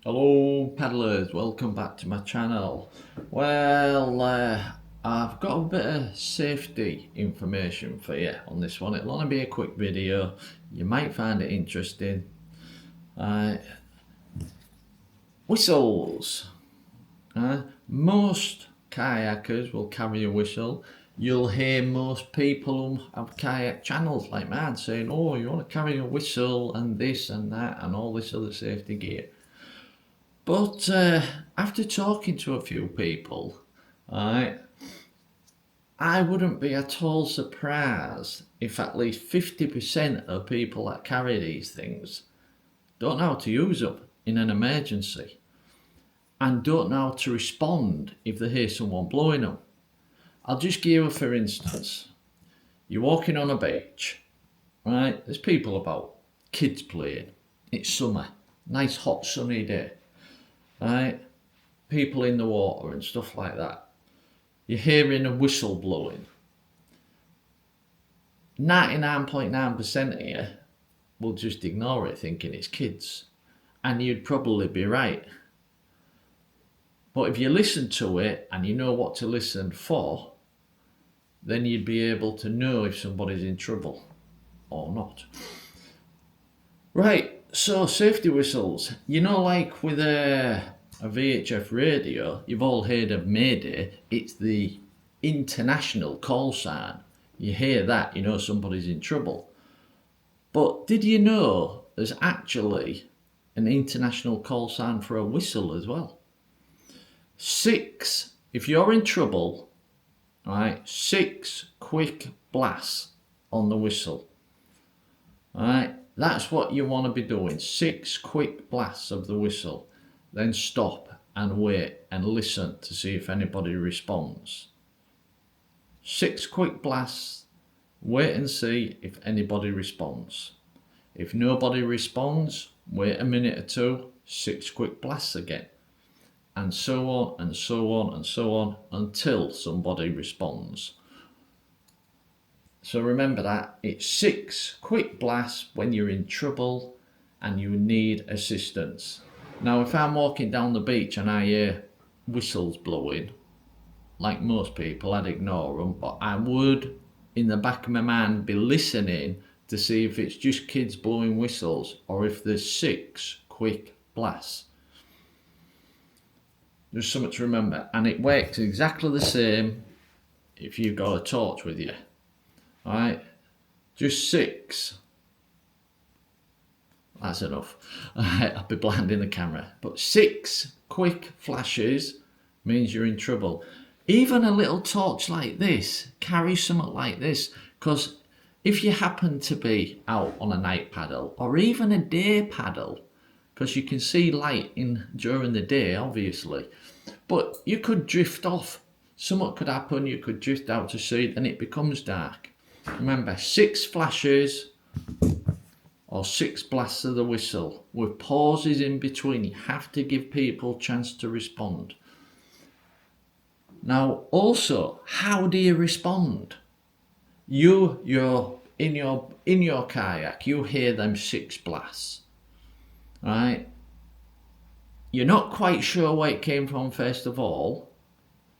Hello paddlers, welcome back to my channel. I've got a bit of safety information for you on this one. It'll only be a quick video, you might find it interesting. Uh, Whistles. Most kayakers will carry a whistle. You'll hear most people who have kayak channels like mine saying, oh, you want to carry a whistle and this and that and all this other safety gear. But after talking to a few people, I wouldn't be at all surprised if at least 50% of people that carry these things don't know how to use them in an emergency and don't know how to respond if they hear someone blowing them. I'll just give you a for instance. You're walking on a beach, right? There's people about, kids playing. It's summer, nice hot sunny day, right? People in the water and stuff like that. You're hearing a whistle blowing. 99.9% of you will just ignore it thinking it's kids. And you'd probably be right. But if you listen to it and you know what to listen for, then you'd be able to know if somebody's in trouble or not. Right, so safety whistles. You know, like with a VHF radio, you've all heard of Mayday. It's the international call sign. You hear that, you know somebody's in trouble. But did you know there's actually an international call sign for a whistle as well? 6, if you're in trouble, right, 6 quick blasts on the whistle. Right, that's what you want to be doing. 6 quick blasts of the whistle. Then stop and wait and listen to see if anybody responds. 6 quick blasts, wait and see if anybody responds. If nobody responds, wait a minute or two, 6 quick blasts again. And so on and so on and so on until somebody responds. So remember that, it's 6 quick blasts when you're in trouble and you need assistance. Now if I'm walking down the beach and I hear whistles blowing, like most people, I'd ignore them, but I would in the back of my mind be listening to see if it's just kids blowing whistles or if there's 6 quick blasts. There's something to remember, and it works exactly the same if you've got a torch with you. Alright, just 6. That's enough. I'll be blinding the camera. But 6 quick flashes means you're in trouble. Even a little torch like this, carry something like this, because if you happen to be out on a night paddle or even a day paddle, because you can see light in during the day obviously, but you could drift off. Something could happen, you could drift out to sea, then it becomes dark. Remember, 6 flashes or 6 blasts of the whistle with pauses in between. You have to give people a chance to respond. Now also, how do you respond? You're in your kayak, you hear them 6 blasts, right? You're not quite sure where it came from first of all.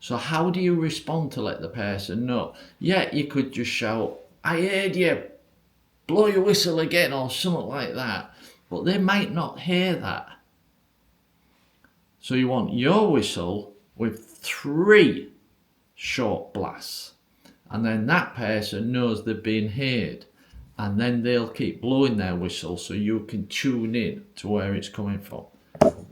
So how do you respond to let the person know? Yeah, you could just shout, I heard you, blow your whistle again, or something like that. But they might not hear that. So you want your whistle with 3 short blasts. And then that person knows they've been heard. And then they'll keep blowing their whistle so you can tune in to where it's coming from.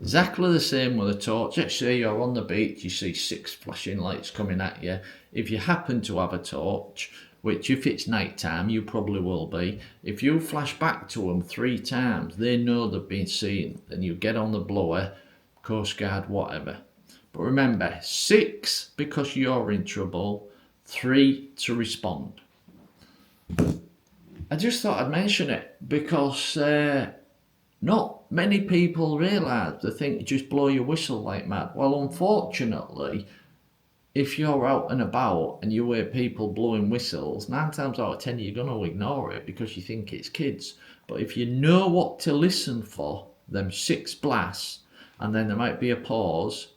Exactly the same with a torch. Let's say you're on the beach, you see 6 flashing lights coming at you. If you happen to have a torch, which if it's night time you probably will be, if you flash back to them 3 times, they know they've been seen. Then you get on the blower, Coast Guard, whatever. But remember, 6 because you're in trouble, 3 to respond. I just thought I'd mention it because not many people realise, they think you just blow your whistle like mad. Well, unfortunately, if you're out and about and you hear people blowing whistles, 9 times out of 10 you're going to ignore it because you think it's kids. But if you know what to listen for, them 6 blasts, and then there might be a pause.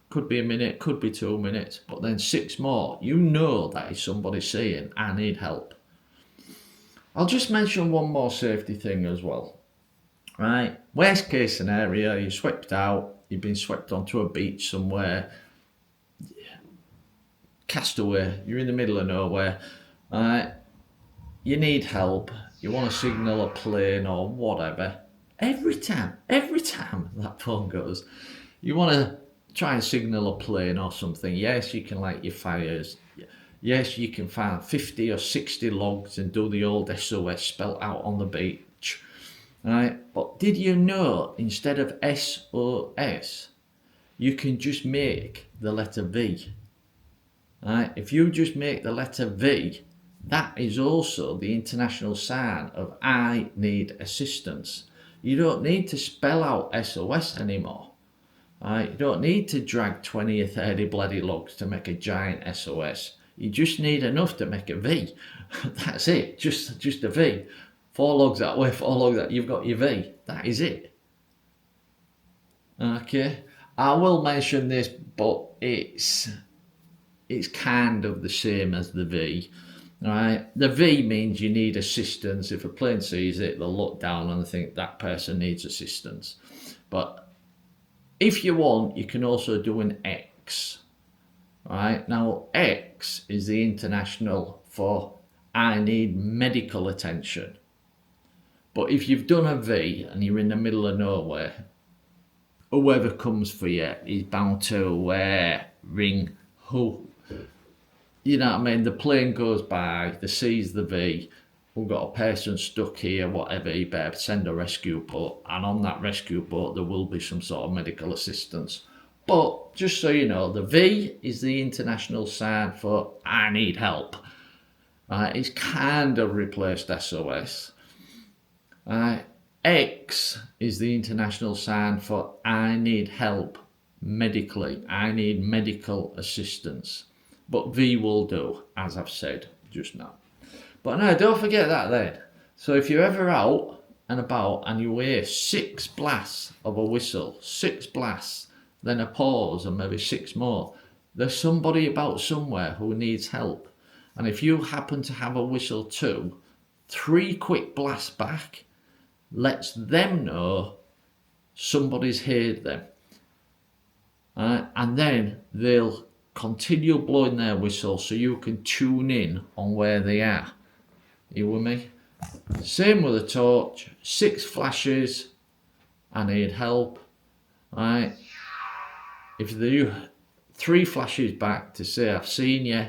Could be a minute, could be 2 minutes, but then 6 more. You know that is somebody saying, I need help. I'll just mention one more safety thing as well. Right? Worst case scenario, you're swept out, you've been swept onto a beach somewhere, cast away, you're in the middle of nowhere. You need help, you want to signal a plane or whatever. Every time that phone goes, you want to try and signal a plane or something. Yes, you can light your fires. Yes, you can find 50 or 60 logs and do the old SOS spelt out on the beach. Right? But did you know instead of SOS, you can just make the letter V? Right? If you just make the letter V, that is also the international sign of I need assistance. You don't need to spell out SOS anymore. Right? You don't need to drag 20 or 30 bloody logs to make a giant SOS. You just need enough to make a V. That's it, just a V. 4 logs that way, 4 logs that, you've got your V. That is it. Okay, I will mention this, but it's kind of the same as the V. Right? The V means you need assistance. If a plane sees it, they'll look down and think that person needs assistance. But if you want, you can also do an X. Right? Now, X is the international for I need medical attention. But if you've done a V and you're in the middle of nowhere, whoever comes for you is bound to ring who. You know what I mean? The plane goes by, they sees the V, we've got a person stuck here, whatever, you better send a rescue boat, and on that rescue boat there will be some sort of medical assistance. But just so you know, the V is the international sign for I need help. It's kind of replaced SOS. X is the international sign for I need help medically. I need medical assistance. But V will do, as I've said just now. But no, don't forget that then. So if you're ever out and about and you hear 6 blasts of a whistle, 6 blasts, then a pause and maybe 6 more, there's somebody about somewhere who needs help. And if you happen to have a whistle too, 3 quick blasts back lets them know somebody's heard them. And then they'll continue blowing their whistle so you can tune in on where they are. You with me? Same with a torch. 6 flashes, I need help. Right? If you 3 flashes back to say I've seen you.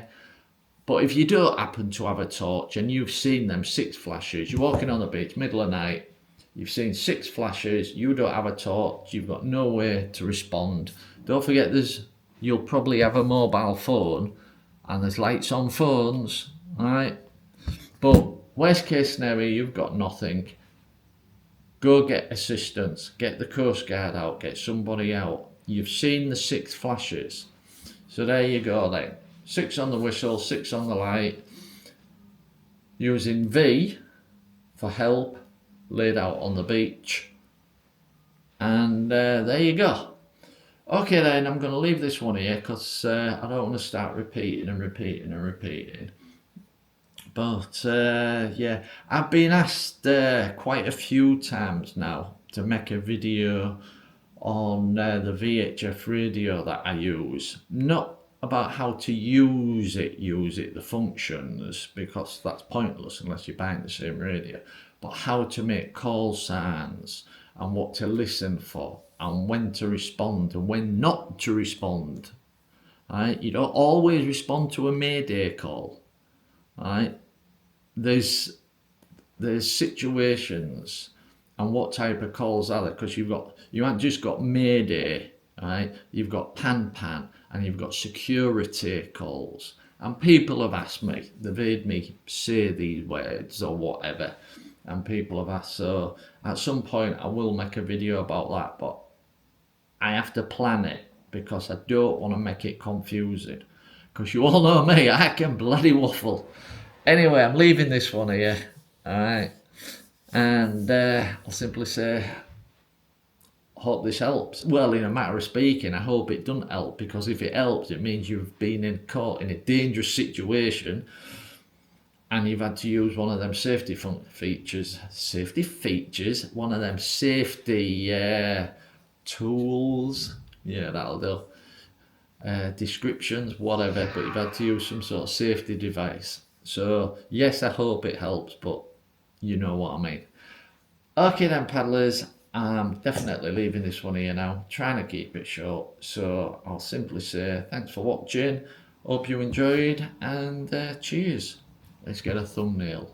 But if you don't happen to have a torch and you've seen them 6 flashes, you're walking on the beach, middle of the night, you've seen 6 flashes, you don't have a torch, you've got no way to respond. Don't forget you'll probably have a mobile phone and there's lights on phones, right? But worst case scenario, you've got nothing. Go get assistance, get the Coast Guard out, get somebody out. You've seen the 6 flashes. So there you go then. 6 on the whistle, 6 on the light. Using V for help, laid out on the beach. And there you go. Okay then, I'm going to leave this one here because I don't want to start repeating. But yeah, I've been asked quite a few times now to make a video on the VHF radio that I use. Not about how to use it, the functions, because that's pointless unless you're buying the same radio, but how to make call signs and what to listen for and when to respond and when not to respond. Right? You don't always respond to a mayday call. Right? There's situations and what type of calls are there, because you haven't just got mayday, right? You've got pan and you've got security calls. And people have asked me, they've heard me say these words or whatever, and people have asked, so at some point I will make a video about that, but I have to plan it because I don't want to make it confusing, because you all know me, I can bloody waffle. Anyway, I'm leaving this one here, alright, and I'll simply say hope this helps. Well, in a matter of speaking, I hope it doesn't help, because if it helps, it means you've been caught in a dangerous situation and you've had to use one of them safety features, one of them safety tools. Yeah, that'll do. Descriptions, whatever, but you've had to use some sort of safety device. So, yes, I hope it helps, but you know what I mean. Okay then, paddlers, I'm definitely leaving this one here now, trying to keep it short. So, I'll simply say thanks for watching, hope you enjoyed, and cheers. Let's get a thumbnail.